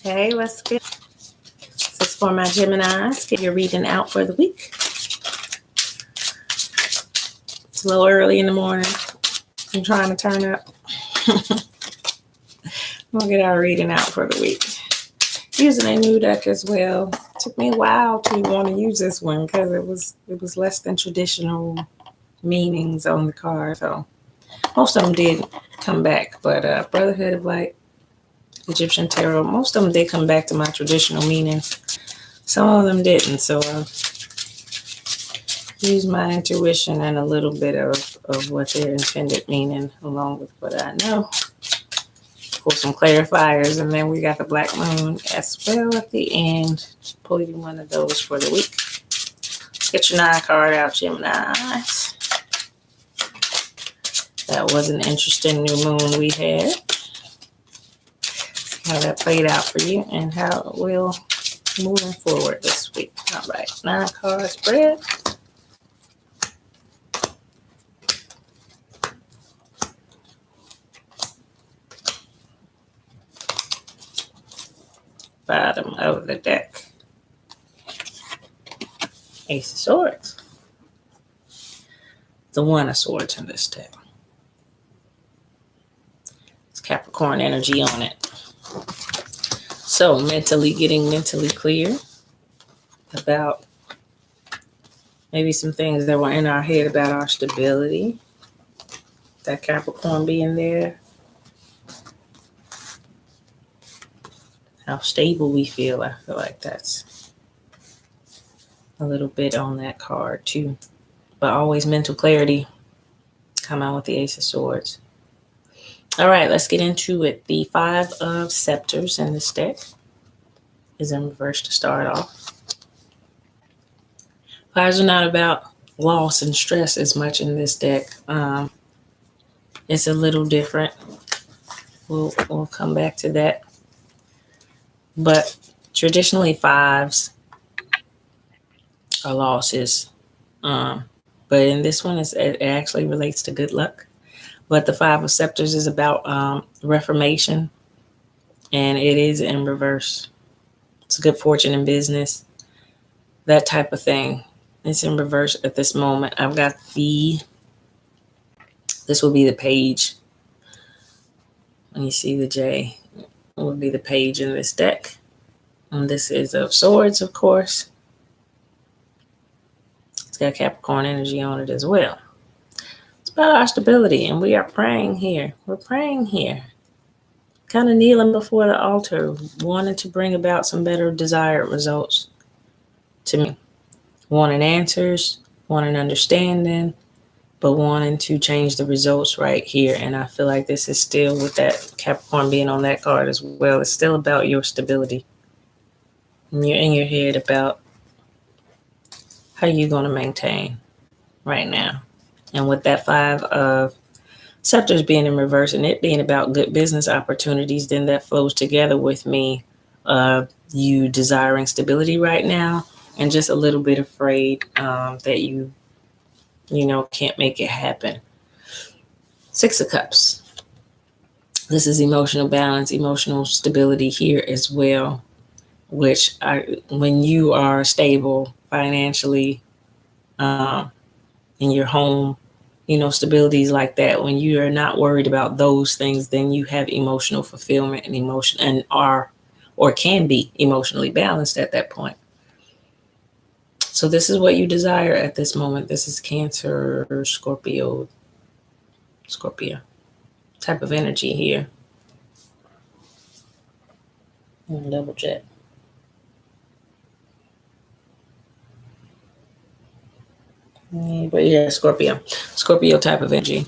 Hey, what's good? This is for my Geminis. Get your reading out for the week. It's a little early in the morning. I'm trying to turn up. We'll get our reading out for the week. Using a new deck as well. It took me a while to want to use this one because it was less than traditional meanings on the card. So most of them did come back, but Brotherhood of Light, Egyptian Tarot, most of them did come back to my traditional meanings. Some of them didn't, so use my intuition and a little bit of what their intended meaning along with what I know for some clarifiers. And then we got the Black Moon as well at the end. Pull you one of those for the week. Get your 9 card out, Geminis. That was an interesting new moon we had. See how that played out for you and how it will moving forward this week. All right, 9 card spread. Bottom of the deck. Ace of Swords. The One of Swords in this deck. It's Capricorn energy on it. So getting mentally clear about maybe some things that were in our head about our stability. That Capricorn being there. How stable we feel. I feel like that's a little bit on that card too. But always mental clarity. Come out with the Ace of Swords. All right, let's get into it. The 5 of Scepters in this deck is in reverse to start off. 5s are not about loss and stress as much in this deck. It's a little different. We'll come back to that. But traditionally 5s are losses. But in this one, it actually relates to good luck. But the 5 of Scepters is about reformation. And it is in reverse. It's good fortune in business. That type of thing. It's in reverse at this moment. I've got this will be the page. When you see the J, it will be the page in this deck. And this is of Swords, of course. It's got Capricorn energy on it as well. It's about our stability, and we are praying here. We're praying here. Kind of kneeling before the altar, wanting to bring about some better desired results to me. Wanting answers, wanting understanding, but wanting to change the results right here. And I feel like this is still, with that Capricorn being on that card as well, it's still about your stability. And you're in your head about how you're going to maintain right now. And with that 5 of Scepters being in reverse and it being about good business opportunities, then that flows together with me, you desiring stability right now and just a little bit afraid that you can't make it happen. 6 of Cups. This is emotional balance, emotional stability here as well, which when you are stable financially in your home, stability is like that. When you are not worried about those things, then you have emotional fulfillment and emotion and are or can be emotionally balanced at that point. So this is what you desire at this moment. This is Cancer or Scorpio type of energy here. Double check. But yeah, Scorpio type of energy.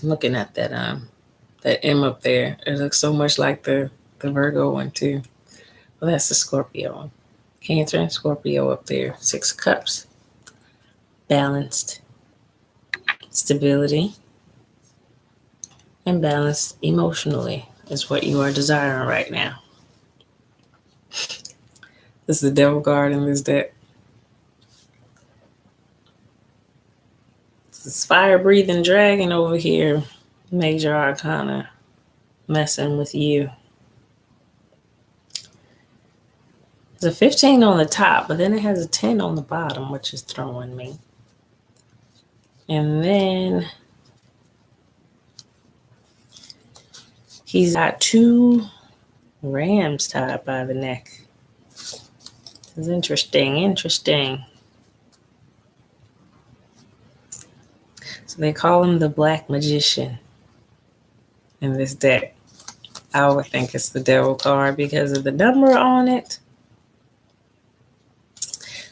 I'm looking at that M up there. It looks so much like the Virgo one too. Well, that's the Scorpio. Cancer and Scorpio up there. 6 of Cups. Balanced. Stability. And balanced emotionally is what you are desiring right now. This is the Devil card in this deck. This fire-breathing dragon over here. Major Arcana. Messing with you. There's a 15 on the top, but then it has a 10 on the bottom, which is throwing me. And then he's got 2 rams tied by the neck. It's interesting. So they call him the Black Magician in this deck. I would think it's the Devil card because of the number on it.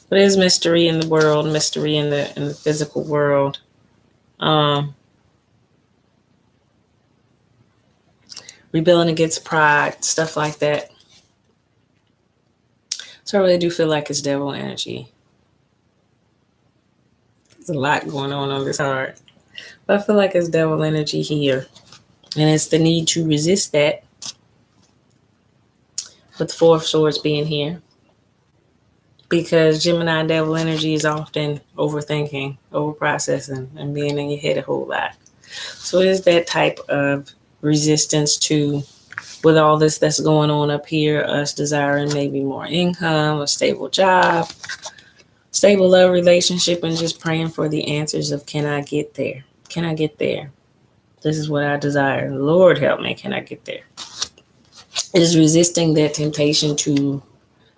But there's mystery in the world, mystery in the physical world. Rebelling against pride, stuff like that. So I really do feel like it's devil energy. There's a lot going on this card. But I feel like it's devil energy here. And it's the need to resist that. With the 4 of Swords being here. Because Gemini devil energy is often overthinking, overprocessing, and being in your head a whole lot. So it is that type of resistance to, with all this that's going on up here, us desiring maybe more income, a stable job, stable love relationship, and just praying for the answers of, can I get there? Can I get there? This is what I desire. Lord help me, can I get there? It is resisting that temptation to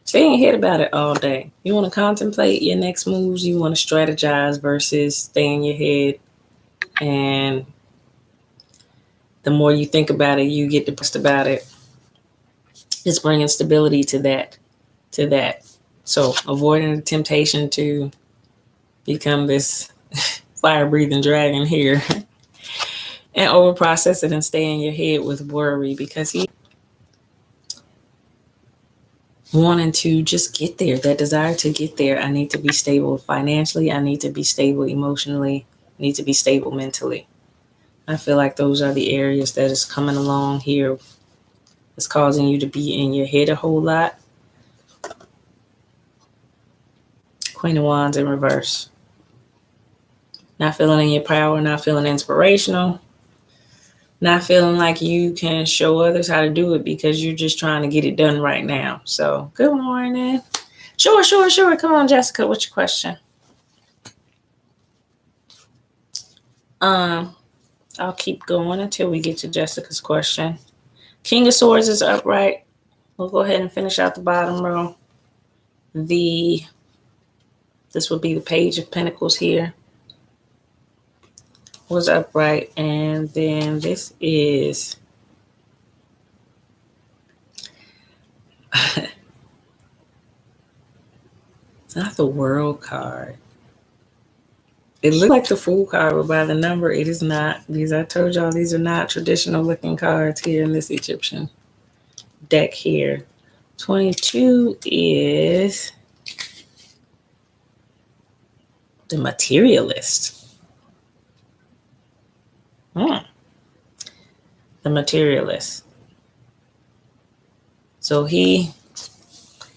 stay in your head about it all day. You want to contemplate your next moves. You want to strategize versus stay in your head. And the more you think about it, you get depressed about it. It's bringing stability to that. So avoiding the temptation to become this fire-breathing dragon here and overprocess it and stay in your head with worry, because he wanting to just get there, that desire to get there. I need to be stable financially. I need to be stable emotionally. I need to be stable mentally. I feel like those are the areas that is coming along here. It's causing you to be in your head a whole lot. Queen of Wands in reverse. Not feeling in your power, not feeling inspirational. Not feeling like you can show others how to do it because you're just trying to get it done right now. So, good morning. Sure. Come on, Jessica, what's your question? I'll keep going until we get to Jessica's question. King of Swords is upright. We'll go ahead and finish out the bottom row. This would be the Page of Pentacles here. Was upright, and then this is not the World card. It looks like the Fool card, but by the number, it is not. Because I told y'all these are not traditional looking cards here in this Egyptian deck here. 22 is the Materialist. The Materialist. So he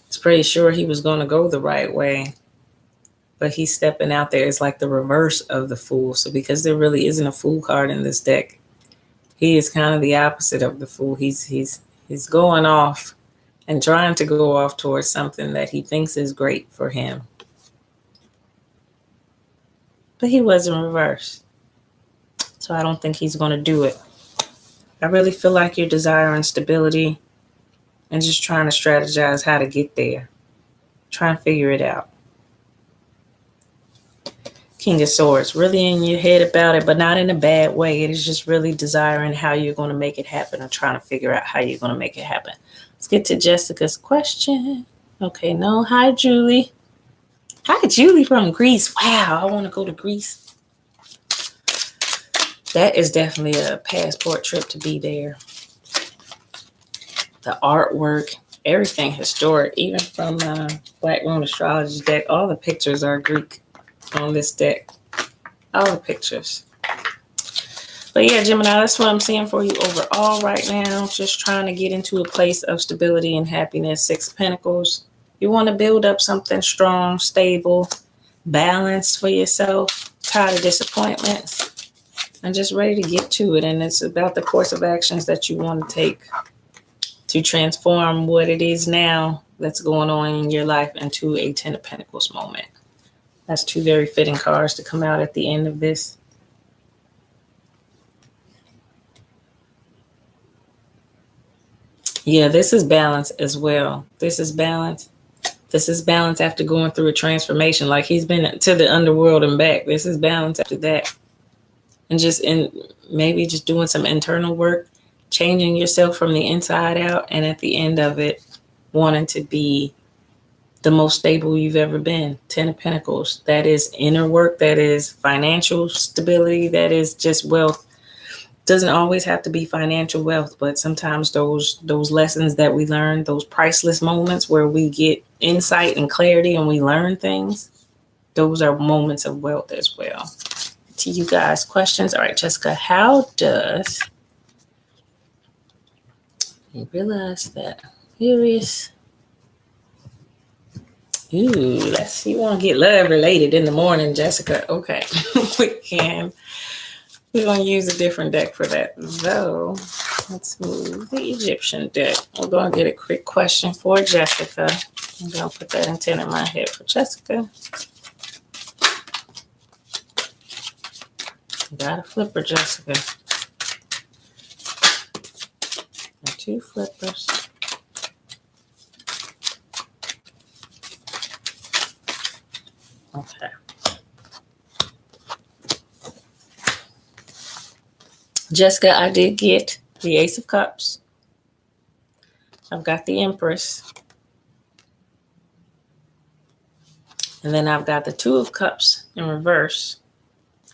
is pretty sure he was going to go the right way, but he's stepping out there. It's like the reverse of the Fool. So because there really isn't a Fool card in this deck, he is kind of the opposite of the Fool. He's going off and trying to go off towards something that he thinks is great for him. But he was in reverse. So I don't think he's going to do it. I really feel like you're desiring stability and just trying to strategize how to get there. Try and figure it out. King of Swords, really in your head about it, but not in a bad way. It is just really desiring how you're going to make it happen or trying to figure out how you're going to make it happen. Let's get to Jessica's question. Okay, no. Hi, Julie. Hi, Julie from Greece. Wow, I want to go to Greece. That is definitely a passport trip to be there. The artwork, everything historic, even from Black Moon Astrology deck. All the pictures are Greek on this deck. All the pictures. But yeah, Gemini, that's what I'm seeing for you overall right now. Just trying to get into a place of stability and happiness. 6 of Pentacles. You want to build up something strong, stable, balanced for yourself. Tired of disappointments. And just ready to get to it. And it's about the course of actions that you want to take to transform what it is now that's going on in your life into a Ten of Pentacles moment. That's two very fitting cards to come out at the end of this. Yeah, this is balance as well. This is balance. This is balance after going through a transformation. Like he's been to the underworld and back. This is balance after that. And maybe just doing some internal work, changing yourself from the inside out, and at the end of it, wanting to be the most stable you've ever been. Ten of Pentacles. That is inner work. That is financial stability. That is just wealth. Doesn't always have to be financial wealth, but sometimes those lessons that we learn, those priceless moments where we get insight and clarity and we learn things, those are moments of wealth as well. To you guys, questions? All right, Jessica, how does you realize that furious? Ooh, let's see. You want to get love related in the morning, Jessica? Okay, we're going to use a different deck for that, though. Let's move the Egyptian deck. We're going to get a quick question for Jessica. I'm going to put that intent in my head for Jessica. Got a flipper, Jessica. And two flippers. Okay. Jessica, I did get the Ace of Cups. I've got the Empress. And then I've got the Two of Cups in reverse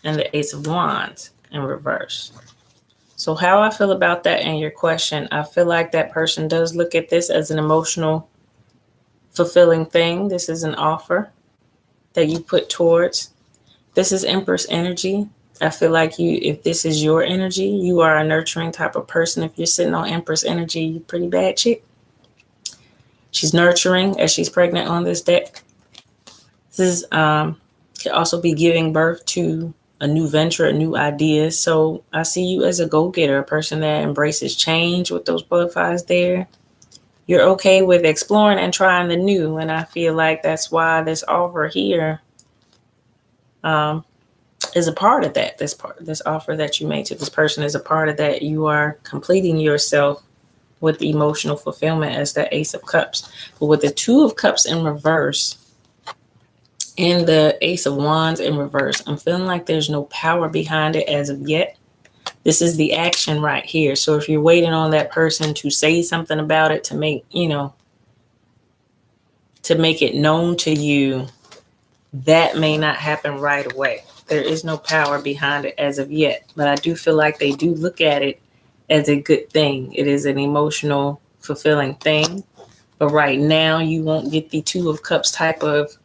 and the Ace of Wands in reverse. So how I feel about that and your question, I feel like that person does look at this as an emotional, fulfilling thing. This is an offer that you put towards. This is Empress energy. I feel like if this is your energy, you are a nurturing type of person. If you're sitting on Empress energy, you're pretty bad chick. She's nurturing as she's pregnant on this deck. This is could also be giving birth to a new venture, a new idea. So I see you as a go-getter, a person that embraces change with those butterflies there. You're okay with exploring and trying the new. And I feel like that's why this offer here is a part of that. This offer that you made to this person is a part of that. You are completing yourself with emotional fulfillment as the Ace of Cups. But with the Two of Cups in reverse and the Ace of Wands in reverse, I'm feeling like there's no power behind it as of yet. This is the action right here. So if you're waiting on that person to say something about it, to make, to make it known to you, that may not happen right away. There is no power behind it as of yet, but I do feel like they do look at it as a good thing. It is an emotional, fulfilling thing. But right now, you won't get the Two of Cups type of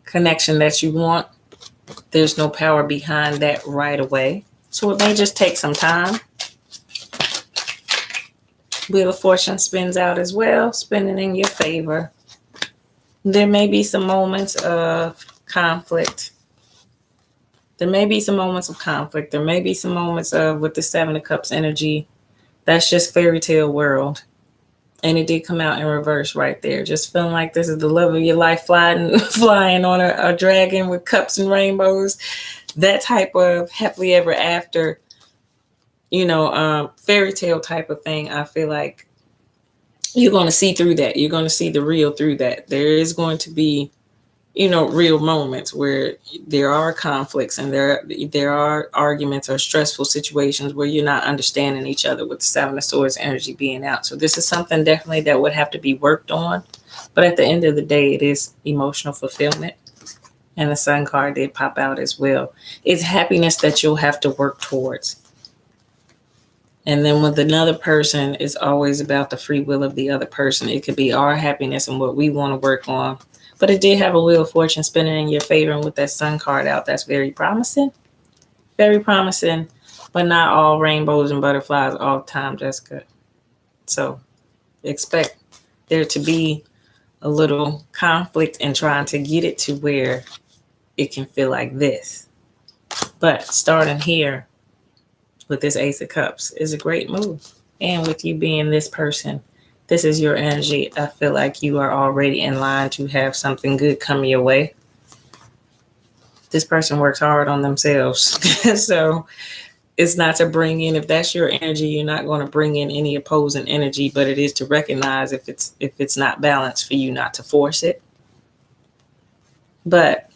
connection that you want. There's no power behind that right away. So it may just take some time. Wheel of Fortune spins out as well, spinning in your favor. There may be some moments of conflict. There may be some moments of conflict. There may be some moments of, with the Seven of Cups energy, that's just fairy tale world. And it did come out in reverse right there. Just feeling like this is the love of your life flying on a dragon with cups and rainbows. That type of happily ever after, fairy tale type of thing. I feel like you're going to see through that. You're going to see the real through that. There is going to be, real moments where there are conflicts and there are arguments or stressful situations where you're not understanding each other with the Seven of Swords energy being out. So this is something definitely that would have to be worked on. But at the end of the day, it is emotional fulfillment. And the Sun card did pop out as well. It's happiness that you'll have to work towards. And then with another person, it's always about the free will of the other person. It could be our happiness and what we want to work on. But it did have a Wheel of Fortune spinning in your favor. And with that Sun card out, that's very promising. Very promising. But not all rainbows and butterflies all the time, Jessica. So expect there to be a little conflict in trying to get it to where it can feel like this. But starting here with this Ace of Cups is a great move. And with you being this person This is your energy. I feel like you are already in line to have something good come your way. This person works hard on themselves. So it's not to bring in, if that's your energy, you're not going to bring in any opposing energy, but it is to recognize if it's not balanced, for you not to force it. But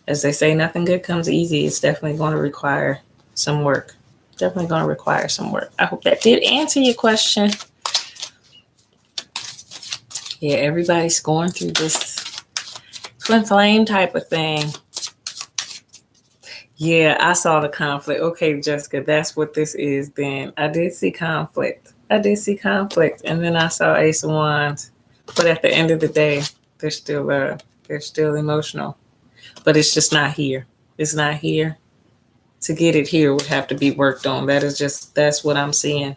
as they say, nothing good comes easy. It's definitely going to require some work. Definitely going to require some work. I hope that did answer your question. Yeah, everybody's going through this twin flame type of thing. Yeah, I saw the conflict. Okay, Jessica, that's what this is then. I did see conflict. And then I saw Ace of Wands. But at the end of the day, they're still emotional. But it's just not here. It's not here. To get it here would have to be worked on. That's what I'm seeing.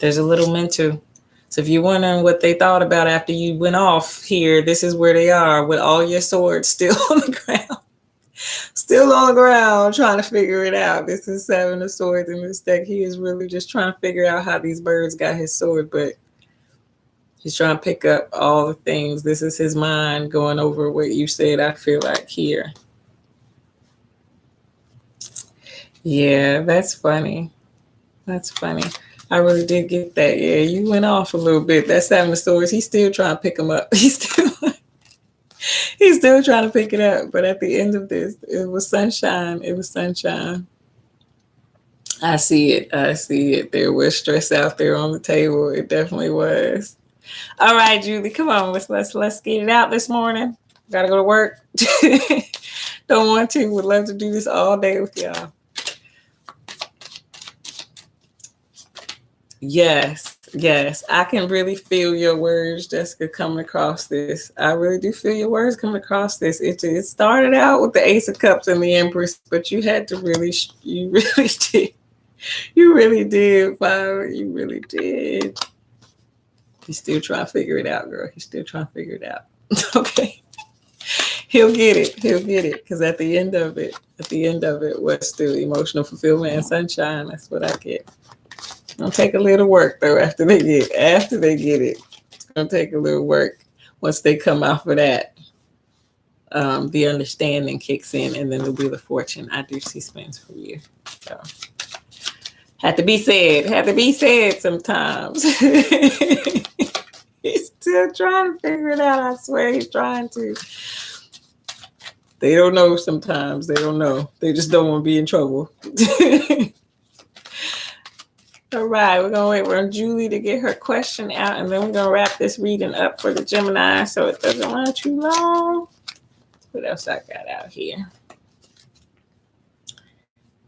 There's a little mental. So if you're wondering what they thought about after you went off here, this is where they are with all your swords still on the ground. Still on the ground trying to figure it out. This is Seven of Swords in this deck. He is really just trying to figure out how these birds got his sword, but he's trying to pick up all the things. This is his mind going over what you said, I feel like, here. Yeah, that's funny. That's funny. I really did get that. Yeah, you went off a little bit. That Seven of Swords, he's still trying to pick him up. He's still trying to pick it up. But at the end of this, it was sunshine. It was sunshine. I see it. There was stress out there on the table. It definitely was. All right, Julie, come on. Let's get it out this morning. Gotta go to work. Don't want to. Would love to do this all day with y'all. Yes. I can really feel your words, Jessica, coming across this. I really do feel your words coming across this. It started out with the Ace of Cups and the Empress, but you had to you really did. You really did, Fire. You really did. He's still trying to figure it out, girl. He's still trying to figure it out. Okay. He'll get it. Because at the end of it was still emotional fulfillment and sunshine. That's what I get. It'll take a little work though after they get it. It's gonna take a little work once they come off of that. The understanding kicks in, and then the Wheel of Fortune. I do see spins for you. So had to be said sometimes. He's still trying to figure it out. I swear he's trying to. They don't know sometimes. They don't know. They just don't want to be in trouble. All right, we're going to wait for Julie to get her question out, and then we're going to wrap this reading up for the Gemini so it doesn't run too long. What else I got out here?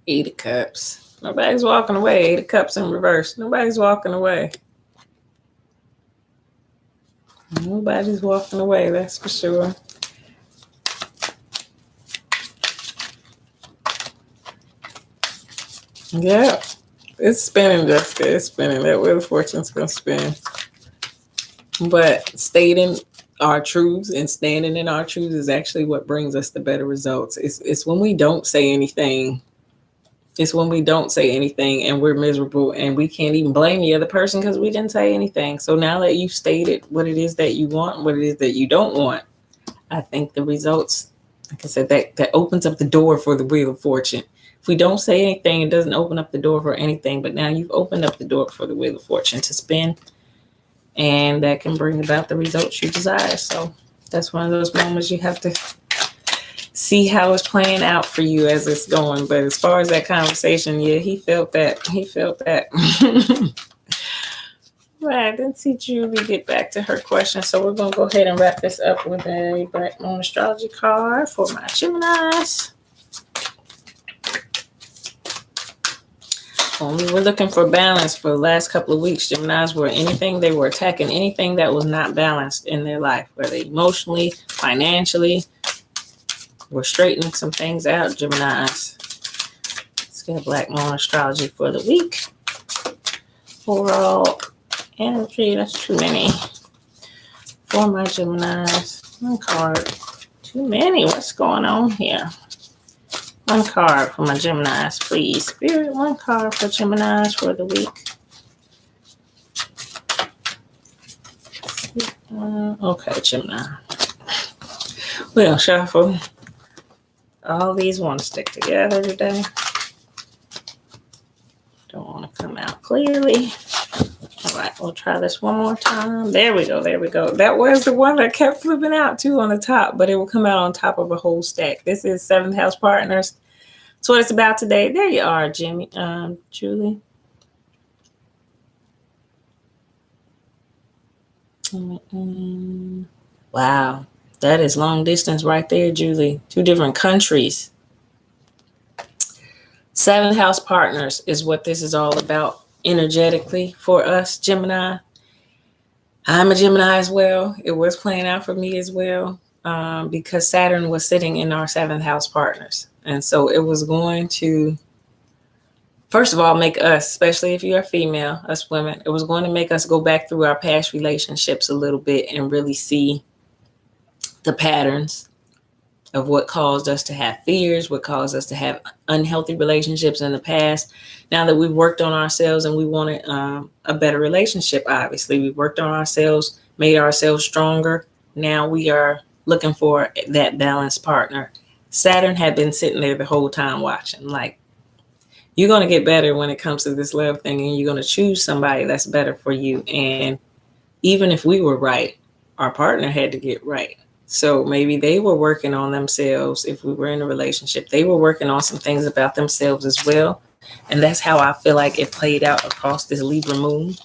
8 of Cups. Nobody's walking away. 8 of Cups in reverse. Nobody's walking away. Nobody's walking away, that's for sure. Yeah. It's spinning, Jessica. It's spinning. That Wheel of Fortune's going to spin. But stating our truths and standing in our truths is actually what brings us the better results. It's when we don't say anything. It's when we don't say anything and we're miserable and we can't even blame the other person because we didn't say anything. So now that you've stated what it is that you want and what it is that you don't want, I think the results, like I said, that opens up the door for the Wheel of Fortune. If we don't say anything, it doesn't open up the door for anything. But now you've opened up the door for the Wheel of Fortune to spin. And that can bring about the results you desire. So that's one of those moments you have to see how it's playing out for you as it's going. But as far as that conversation, yeah, he felt that. Right, then see Julie get back to her question. So we're going to go ahead and wrap this up with a Black Moon Astrology card for my Geminis. We were looking for balance for the last couple of weeks. Geminis they were attacking anything that was not balanced in their life, whether emotionally, financially. We're straightening some things out, Geminis. Let's get a Black Moon Astrology for the week. Overall energy, that's too many. For my Geminis, one card. Too many, what's going on here? One card for my Geminis, please. Spirit, one card for Geminis for the week. Okay, Gemini. We'll shuffle. All these want to stick together today. Don't want to come out clearly. All right, we'll try this one more time. There we go. There we go. That was the one that kept flipping out too on the top, but it will come out on top of a whole stack. This is Seventh House Partners. That's what it's about today. There you are, Julie. Wow, that is long distance right there, Julie. 2 different countries. Seventh House Partners is what this is all about energetically for us, Gemini. I'm a Gemini as well. It was playing out for me as well because Saturn was sitting in our 7th house partners. And so it was going to, first of all, make us, especially if you're a female, us women, it was going to make us go back through our past relationships a little bit and really see the patterns of what caused us to have fears, what caused us to have unhealthy relationships in the past. Now that we've worked on ourselves and we wanted a better relationship, obviously, we worked on ourselves, made ourselves stronger. Now we are looking for that balanced partner. Saturn had been sitting there the whole time watching, like, you're going to get better when it comes to this love thing, and you're going to choose somebody that's better for you. And even if we were right, our partner had to get right. So maybe they were working on themselves. If we were in a relationship, they were working on some things about themselves as well. And that's how I feel like it played out across this Libra moon.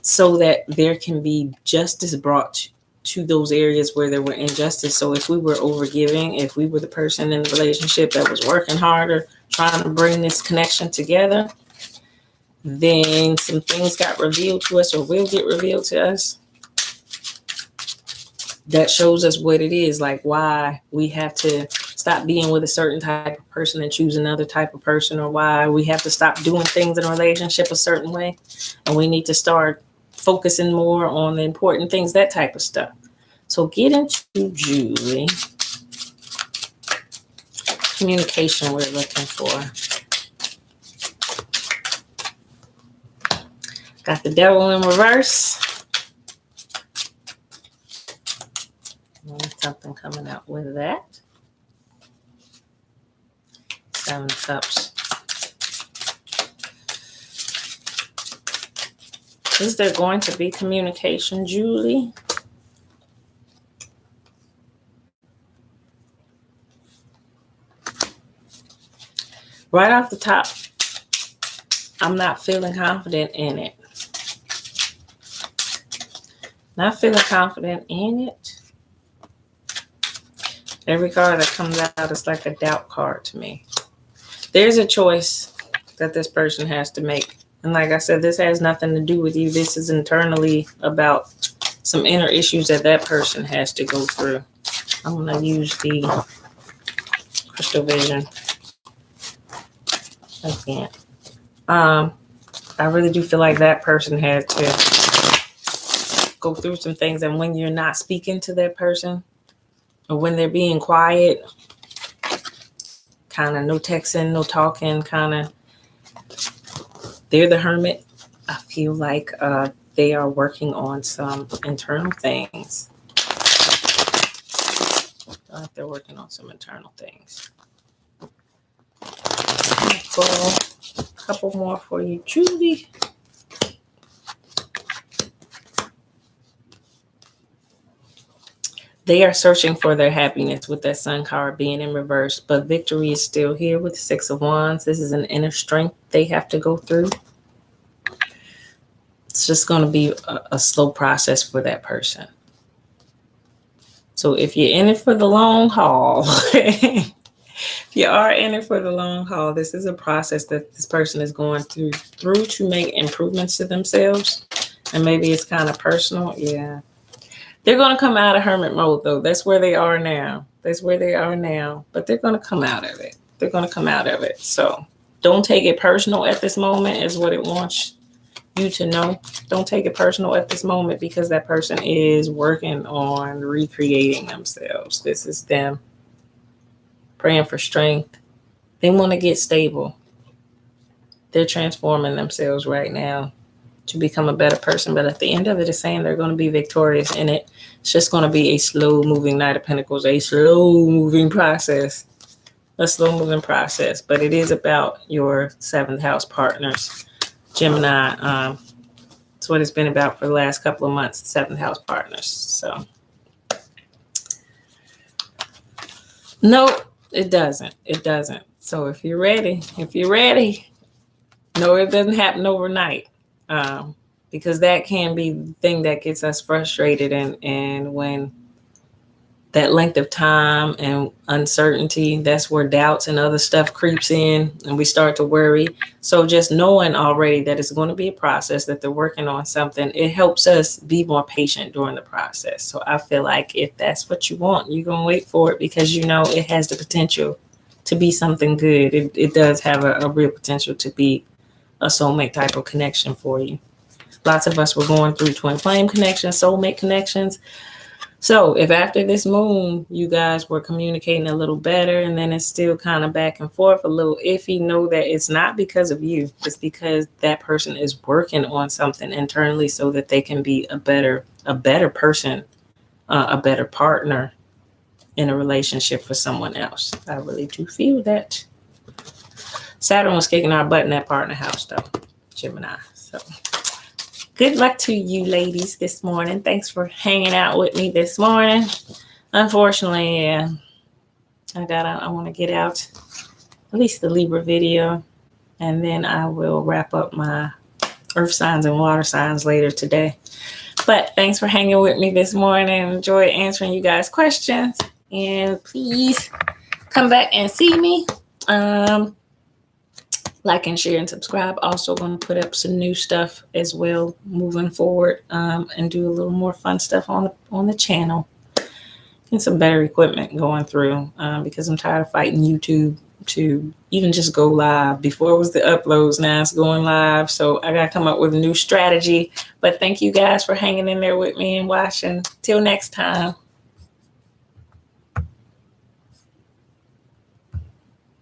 So that there can be justice brought to those areas where there were injustice. So if we were overgiving, if we were the person in the relationship that was working harder, trying to bring this connection together, then some things got revealed to us or will get revealed to us. That shows us what it is, like why we have to stop being with a certain type of person and choose another type of person, or why we have to stop doing things in a relationship a certain way. And we need to start focusing more on the important things, that type of stuff. So get into Julie. Communication we're looking for. Got the devil in reverse. Something coming out with that. 7 of Cups. Is there going to be communication, Julie? Right off the top, I'm not feeling confident in it. Not feeling confident in it. Every card that comes out is like a doubt card to me. There's a choice that this person has to make. And like I said, this has nothing to do with you. This is internally about some inner issues that person has to go through. I'm going to use the crystal vision again. I really do feel like that person had to go through some things. And when you're not speaking to that person, or when they're being quiet, kind of no texting, no talking, kind of, they're the hermit. I feel like they are working on some internal things. They're working on some internal things. Go a couple more for you, Julie. They are searching for their happiness with that Sun card being in reverse, but victory is still here with the 6 of Wands. This is an inner strength they have to go through. It's just going to be a slow process for that person. So if you're in it for the long haul, if you are in it for the long haul, this is a process that this person is going through to make improvements to themselves. And maybe it's kind of personal. Yeah. They're going to come out of hermit mode, though. That's where they are now. That's where they are now. But they're going to come out of it. They're going to come out of it. So don't take it personal at this moment is what it wants you to know. Don't take it personal at this moment because that person is working on recreating themselves. This is them praying for strength. They want to get stable. They're transforming themselves right now to become a better person. But at the end of it, it's saying they're going to be victorious in it. It's just going to be a slow moving Knight of Pentacles, a slow moving process. A slow moving process. But it is about your 7th house partners. Gemini, it's what it's been about for the last couple of months, 7th house partners. So, no, it doesn't. It doesn't. So if you're ready, no, it doesn't happen overnight. Because that can be the thing that gets us frustrated, and when that length of time and uncertainty, that's where doubts and other stuff creeps in and we start to worry. So just knowing already that it's going to be a process, that they're working on something, it helps us be more patient during the process. So I feel like if that's what you want, you're going to wait for it because you know it has the potential to be something good. It does have a real potential to be a soulmate type of connection for you. Lots of us were going through twin flame connections, soulmate connections. So if after this moon, you guys were communicating a little better and then it's still kind of back and forth, a little iffy, know that it's not because of you. It's because that person is working on something internally so that they can be a better person, a better partner in a relationship for someone else. I really do feel that. Saturn was kicking our butt in that partner house though, Gemini. So good luck to you ladies this morning. Thanks for hanging out with me this morning. Unfortunately, I want to get out at least the Libra video, and then I will wrap up my earth signs and water signs later today. But thanks for hanging with me this morning. Enjoy answering you guys' questions, and please come back and see me. Like and share and subscribe. Also going to put up some new stuff as well moving forward, and do a little more fun stuff on the channel and some better equipment going through, because I'm tired of fighting YouTube to even just go live. Before it was the uploads, now it's going live. So I got to come up with a new strategy. But thank you guys for hanging in there with me and watching. Till next time.